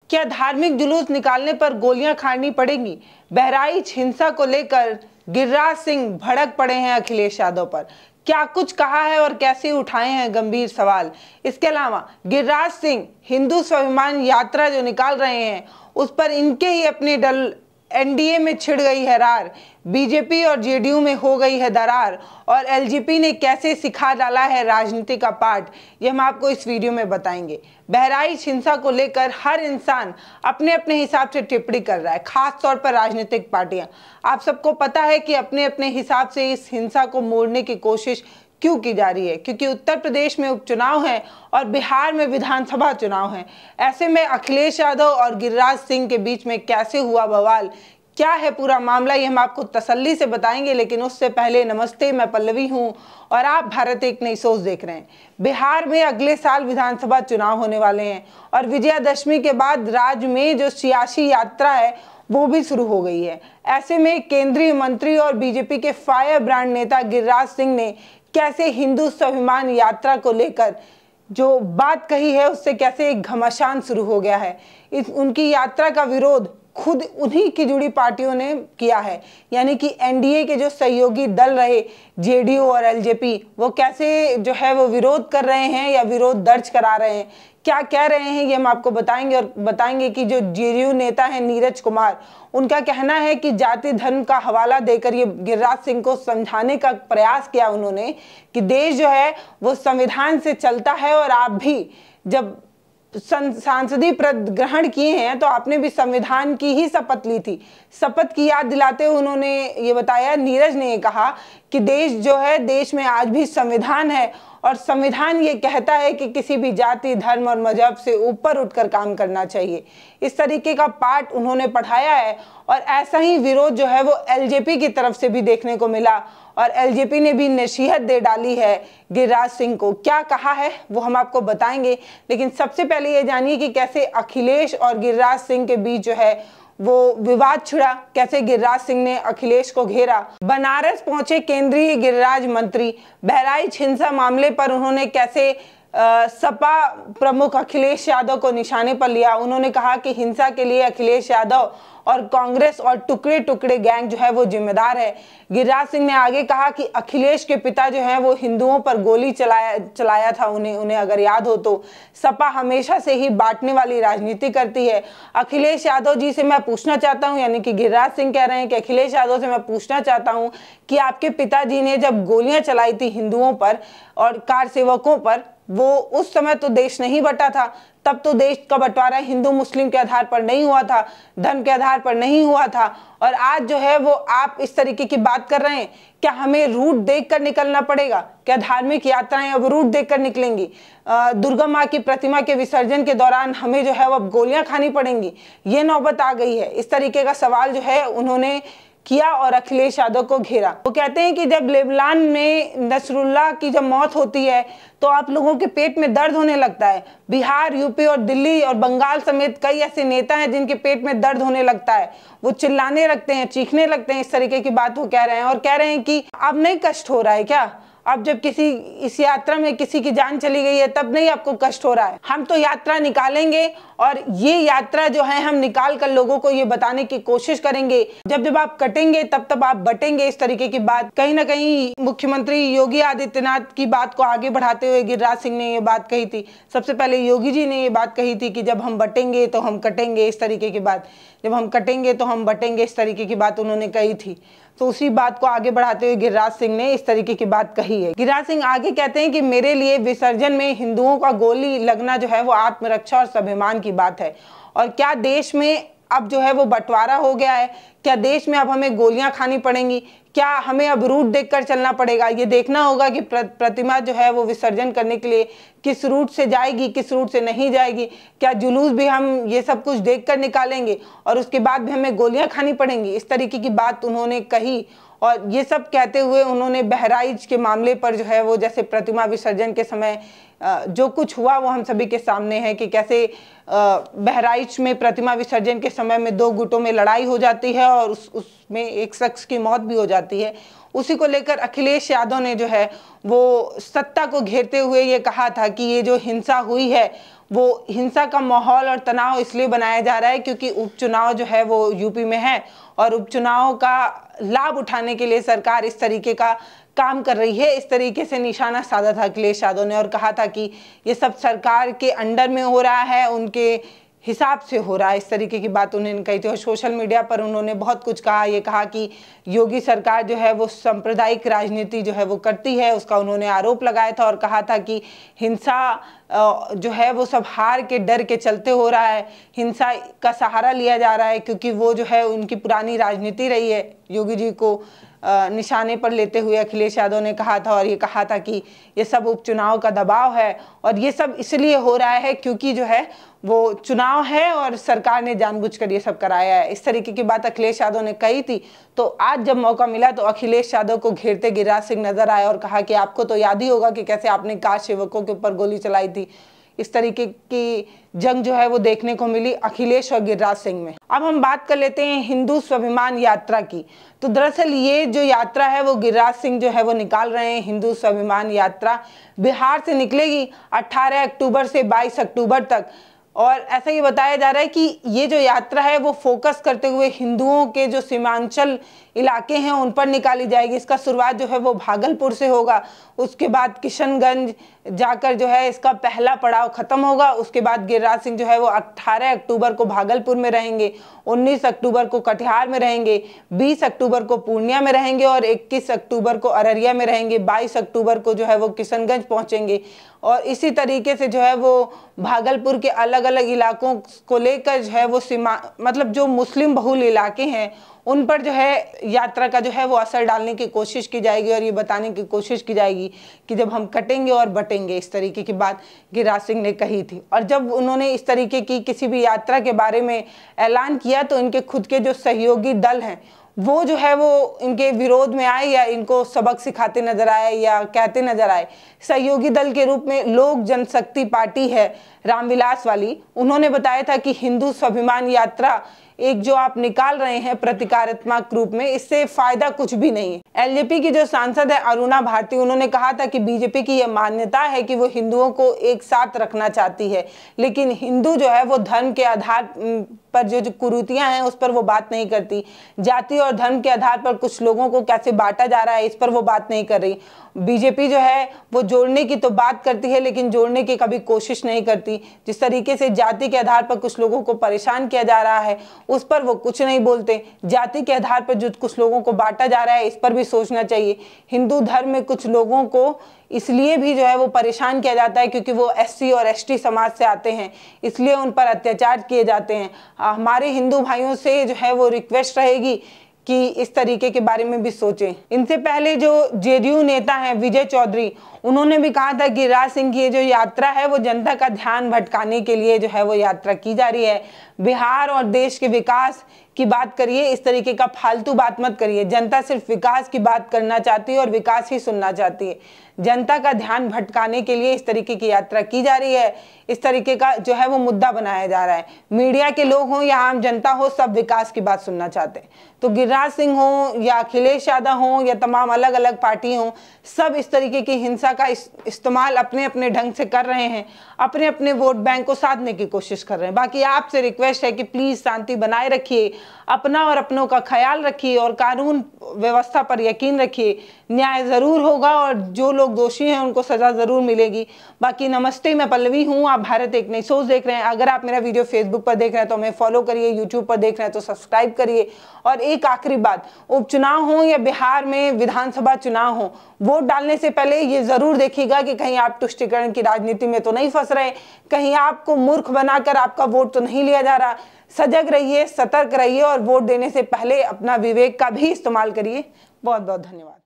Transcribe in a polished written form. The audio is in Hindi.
क्या धार्मिक जुलूस निकालने पर गोलियां खानी पड़ेंगी? बहराइच हिंसा को लेकर गिरिराज सिंह भड़क पड़े हैं अखिलेश यादव पर। क्या कुछ कहा है और कैसे उठाए हैं गंभीर सवाल। इसके अलावा गिरिराज सिंह हिंदू स्वाभिमान यात्रा जो निकाल रहे हैं उस पर इनके ही अपने दल एनडीए में छिड़ गई है रार, बीजेपी और जेडीयू में हो गई है दरार और एलजेपी ने कैसे सिखा डाला है राजनीति का पाठ, ये हम आपको इस वीडियो में बताएंगे। बहराइच हिंसा को लेकर हर इंसान अपने अपने हिसाब से टिप्पणी कर रहा है, खास तौर पर राजनीतिक पार्टियां। आप सबको पता है कि अपने अपने हिसाब से इस हिंसा को मोड़ने की कोशिश क्यों की जा रही है, क्योंकि उत्तर प्रदेश में उपचुनाव है और बिहार में विधानसभा चुनाव है। ऐसे में अखिलेश यादव और गिरिराज सिंह के बीच में कैसे हुआ बवाल, क्या है पूरा मामला, ये हम आपको तसल्ली से बताएंगे। लेकिन उससे पहले नमस्ते, मैं पल्लवी हूं और आप भारत एक नई सोच देख रहे हैं। बिहार में अगले साल विधानसभा चुनाव होने वाले हैं और विजयादशमी के बाद राज्य में जो सियासी यात्रा है वो भी शुरू हो गई है। ऐसे में केंद्रीय मंत्री और बीजेपी के फायर ब्रांड नेता गिरिराज सिंह ने कैसे हिंदू स्वाभिमान यात्रा को लेकर जो बात कही है उससे कैसे एक घमासान शुरू हो गया है। उनकी यात्रा का विरोध खुद उन्हीं की जुड़ी पार्टियों ने किया है, यानी कि एनडीए के जो सहयोगी दल रहे जेडीयू और एलजेपी, वो कैसे जो है वो विरोध कर रहे हैं या विरोध दर्ज करा रहे हैं, क्या कह रहे हैं, ये हम आपको बताएंगे। और बताएंगे कि जो जेडीयू नेता है नीरज कुमार, उनका कहना है कि जाति धर्म का हवाला देकर ये गिरिराज सिंह को समझाने का प्रयास किया उन्होंने कि देश जो है वो संविधान से चलता है और आप भी जब सांसदीय पद ग्रहण किए हैं तो आपने भी संविधान की ही शपथ ली थी। शपथ की याद दिलाते हुए उन्होंने ये बताया, नीरज ने ये कहा कि देश जो है, देश में आज भी संविधान है और संविधान ये कहता है कि किसी भी जाति धर्म और मजहब से ऊपर उठकर काम करना चाहिए। इस तरीके का पाठ उन्होंने पढ़ाया है और ऐसा ही विरोध जो है वो एलजेपी की तरफ से भी देखने को मिला और एलजेपी ने भी नसीहत दे डाली है गिरिराज सिंह को। क्या कहा है वो हम आपको बताएंगे, लेकिन सबसे पहले ये जानिए कि कैसे अखिलेश और गिरिराज सिंह के बीच जो है वो विवाद छिड़ा, कैसे गिरिराज सिंह ने अखिलेश को घेरा। बनारस पहुंचे केंद्रीय गिरिराज मंत्री, बहराइच हिंसा मामले पर उन्होंने कैसे सपा प्रमुख अखिलेश यादव को निशाने पर लिया। उन्होंने कहा कि हिंसा के लिए अखिलेश यादव और कांग्रेस और टुकड़े टुकड़े गैंग जो है वो जिम्मेदार है। गिरिराज सिंह ने आगे कहा कि अखिलेश के पिता जो है वो हिंदुओं पर गोली चलाया था, उन्हें अगर याद हो तो। सपा हमेशा से ही बांटने वाली राजनीति करती है। अखिलेश यादव जी से मैं पूछना चाहता हूं, यानी कि गिरिराज सिंह कह रहे हैं कि अखिलेश यादव से मैं पूछना चाहता हूं कि आपके पिताजी ने जब गोलियां चलाई थी हिंदुओं पर और कार सेवकों पर, वो उस समय तो देश नहीं बटा था, तब तो देश का बंटवारा हिंदू मुस्लिम के आधार पर नहीं हुआ था, धर्म के आधार पर नहीं हुआ था। और आज जो है वो आप इस तरीके की बात कर रहे हैं। क्या हमें रूट देखकर निकलना पड़ेगा? क्या धार्मिक यात्राएं अब रूट देखकर निकलेंगी? दुर्गा माँ की प्रतिमा के विसर्जन के दौरान हमें जो है वो अब गोलियां खानी पड़ेंगी? ये नौबत आ गई है। इस तरीके का सवाल जो है उन्होंने किया और अखिलेश यादव को घेरा। वो कहते हैं कि जब लेबनान में नसरुल्लाह की जब मौत होती है तो आप लोगों के पेट में दर्द होने लगता है। बिहार, यूपी और दिल्ली और बंगाल समेत कई ऐसे नेता हैं जिनके पेट में दर्द होने लगता है, वो चिल्लाने लगते हैं, चीखने लगते हैं। इस तरीके की बात वो कह रहे हैं और कह रहे हैं कि अब नहीं कष्ट हो रहा है क्या? अब जब इस यात्रा में किसी की जान चली गई है तब नहीं आपको कष्ट हो रहा है? हम तो यात्रा निकालेंगे और ये यात्रा जो है हम निकाल कर लोगों को ये बताने की कोशिश करेंगे, जब आप कटेंगे तब तब आप बटेंगे। इस तरीके की बात कहीं ना कहीं मुख्यमंत्री योगी आदित्यनाथ की बात को आगे बढ़ाते हुए गिरिराज सिंह ने ये बात कही थी। सबसे पहले योगी जी ने ये बात कही थी कि जब हम बटेंगे तो हम कटेंगे, इस तरीके की बात, जब हम कटेंगे तो हम बटेंगे, इस तरीके की बात उन्होंने कही थी। तो उसी बात को आगे बढ़ाते हुए गिरिराज सिंह ने इस तरीके की बात कही है। गिरिराज सिंह आगे कहते हैं कि मेरे लिए विसर्जन में हिंदुओं का गोली लगना जो है वो आत्मरक्षा और स्वाभिमान की बात है। और क्या देश में अब जो है वो बंटवारा हो गया है? क्या देश में अब हमें गोलियां खानी पड़ेंगी? क्या हमें अब रूट देखकर चलना पड़ेगा? ये देखना होगा कि प्रतिमा जो है वो विसर्जन करने के लिए किस रूट से जाएगी, किस रूट से नहीं जाएगी। क्या जुलूस भी हम ये सब कुछ देखकर निकालेंगे और उसके बाद भी हमें गोलियां खानी पड़ेंगी? इस तरीके की बात उन्होंने कही। और ये सब कहते हुए उन्होंने बहराइच के मामले पर जो है वो, जैसे प्रतिमा विसर्जन के समय जो कुछ हुआ वो हम सभी के सामने है कि कैसे बहराइच में प्रतिमा विसर्जन के समय में दो गुटों में लड़ाई हो जाती है और उसमें एक शख्स की मौत भी हो जाती है। उसी को लेकर अखिलेश यादव ने जो है वो सत्ता को घेरते हुए ये कहा था कि ये जो हिंसा हुई है वो हिंसा का माहौल और तनाव इसलिए बनाया जा रहा है क्योंकि उपचुनाव जो है वो यूपी में है और उपचुनाव का लाभ उठाने के लिए सरकार इस तरीके का काम कर रही है। इस तरीके से निशाना साधा था अखिलेश यादव ने और कहा था कि ये सब सरकार के अंडर में हो रहा है, उनके हिसाब से हो रहा है। इस तरीके की बात उन्होंने कही थी और सोशल मीडिया पर उन्होंने बहुत कुछ कहा। ये कहा कि योगी सरकार जो है वो सांप्रदायिक राजनीति जो है वो करती है, उसका उन्होंने आरोप लगाया था और कहा था कि हिंसा जो है वो सब हार के डर के चलते हो रहा है, हिंसा का सहारा लिया जा रहा है क्योंकि वो जो है उनकी पुरानी राजनीति रही है। योगी जी को निशाने पर लेते हुए अखिलेश यादव ने कहा था और ये कहा था कि ये सब उपचुनाव का दबाव है और ये सब इसलिए हो रहा है क्योंकि जो है वो चुनाव है और सरकार ने जानबूझकर ये सब कराया है। इस तरीके की बात अखिलेश यादव ने कही थी। तो आज जब मौका मिला तो अखिलेश यादव को घेरते गिरिराज सिंह नजर आए और कहा कि आपको तो याद ही होगा कि कैसे आपने कार सेवकों के ऊपर गोली चलाई थी। इस तरीके की जंग जो है वो देखने को मिली अखिलेश और गिरिराज सिंह में। अब हम बात कर लेते हैं हिंदू स्वाभिमान यात्रा की। तो दरअसल ये जो यात्रा है वो गिरिराज सिंह जो है वो निकाल रहे हैं। हिंदू स्वाभिमान यात्रा बिहार से निकलेगी 18 अक्टूबर से 22 अक्टूबर तक और ऐसा ही बताया जा रहा है कि ये जो यात्रा है वो फोकस करते हुए हिंदुओं के जो सीमांचल इलाके हैं उन पर निकाली जाएगी। इसका शुरुआत जो है वो भागलपुर से होगा, उसके बाद किशनगंज जाकर जो है इसका पहला पड़ाव खत्म होगा। उसके बाद गिरिराज सिंह जो है वो 18 अक्टूबर को भागलपुर में रहेंगे, 19 अक्टूबर को कटिहार में रहेंगे, 20 अक्टूबर को पूर्णिया में रहेंगे और 21 अक्टूबर को अररिया में रहेंगे, 22 अक्टूबर को जो है वो किशनगंज पहुंचेंगे और इसी तरीके से जो है वो भागलपुर के अलग अलग इलाकों को लेकर जो है वो सीमा मतलब जो मुस्लिम बहुल इलाके हैं उन पर जो है यात्रा का जो है वो असर डालने की कोशिश की जाएगी और ये बताने की कोशिश की जाएगी कि जब हम कटेंगे और बटेंगे। इस तरीके की बात गिरिराज सिंह ने कही थी और जब उन्होंने इस तरीके की किसी भी यात्रा के बारे में ऐलान किया तो इनके खुद के जो सहयोगी दल हैं वो जो है वो इनके विरोध में आए या इनको सबक सिखाते नजर आए या कहते नजर आए। सहयोगी दल के रूप में लोक जनशक्ति पार्टी है रामविलास वाली, उन्होंने बताया था कि हिंदू स्वाभिमान यात्रा एक जो आप निकाल रहे हैं प्रतीकात्मक रूप में, इससे फायदा कुछ भी नहीं है। एलजेपी की जो सांसद है अरुणा भारती, उन्होंने कहा था कि बीजेपी की यह मान्यता है कि वो हिंदुओं को एक साथ रखना चाहती है, लेकिन हिंदू जो है वो धर्म के आधार पर जो कुरीतियां हैं उस पर वो बात नहीं करती। जाति और धर्म के आधार पर कुछ लोगों को कैसे बांटा जा रहा है इस पर वो बात नहीं कर रही। बीजेपी जो है वो जोड़ने की तो बात करती है लेकिन जोड़ने की कभी कोशिश नहीं करती। जिस तरीके से जाति के आधार पर कुछ लोगों को परेशान किया जा रहा है उस पर वो कुछ नहीं बोलते। जाति के आधार पर जो कुछ लोगों को बांटा जा रहा है इस पर भी सोचना चाहिए। हिंदू धर्म में कुछ लोगों को इसलिए भी जो है वो परेशान किया जाता है क्योंकि वो एससी और एसटी समाज से आते हैं, इसलिए उन पर अत्याचार किए जाते हैं। हमारे हिंदू भाइयों से जो है वो रिक्वेस्ट रहेगी कि इस तरीके के बारे में भी सोचें। इनसे पहले जो जेडीयू नेता हैं विजय चौधरी, उन्होंने भी कहा था कि गिरिराज सिंह की जो यात्रा है वो जनता का ध्यान भटकाने के लिए जो है वो यात्रा की जा रही है। बिहार और देश के विकास की बात करिए, इस तरीके का फालतू बात मत करिए। जनता सिर्फ विकास की बात करना चाहती है और विकास ही सुनना चाहती है। जनता का ध्यान भटकाने के लिए इस तरीके की यात्रा की जा रही है। इस तरीके का जो है वो मुद्दा बनाया जा रहा है। मीडिया के लोग हों या आम जनता हो, सब विकास की बात सुनना चाहते हैं। तो गिरिराज सिंह हो या अखिलेश यादव हो या तमाम अलग अलग पार्टी हो, सब इस तरीके की हिंसा का इस्तेमाल अपने अपने ढंग से कर रहे हैं, अपने अपने वोट बैंक को साधने की कोशिश कर रहे हैं। बाकी आपसे रिक्वेस्ट है कि प्लीज शांति बनाए रखिए, अपना और अपनों का ख्याल रखिए और कानून व्यवस्था पर यकीन रखिए। न्याय जरूर होगा और जो लोग दोषी हैं उनको सजा जरूर मिलेगी। बाकी नमस्ते, मैं पल्लवी हूँ, आप भारत एक नई सोच देख रहे हैं। अगर आप मेरा वीडियो फेसबुक पर देख रहे हैं तो हमें फॉलो करिए, यूट्यूब पर देख रहे हैं तो सब्सक्राइब करिए। और एक आखिरी बात, उपचुनाव हो या बिहार में विधानसभा चुनाव हो, वोट डालने से पहले ये जरूर देखिएगा कि कहीं आप तुष्टीकरण की राजनीति में तो नहीं फंस रहे, कहीं आपको मूर्ख बनाकर आपका वोट तो नहीं लिया जा रहा। सजग रहिए, सतर्क रहिए और वोट देने से पहले अपना विवेक का भी इस्तेमाल करिए। बहुत बहुत धन्यवाद।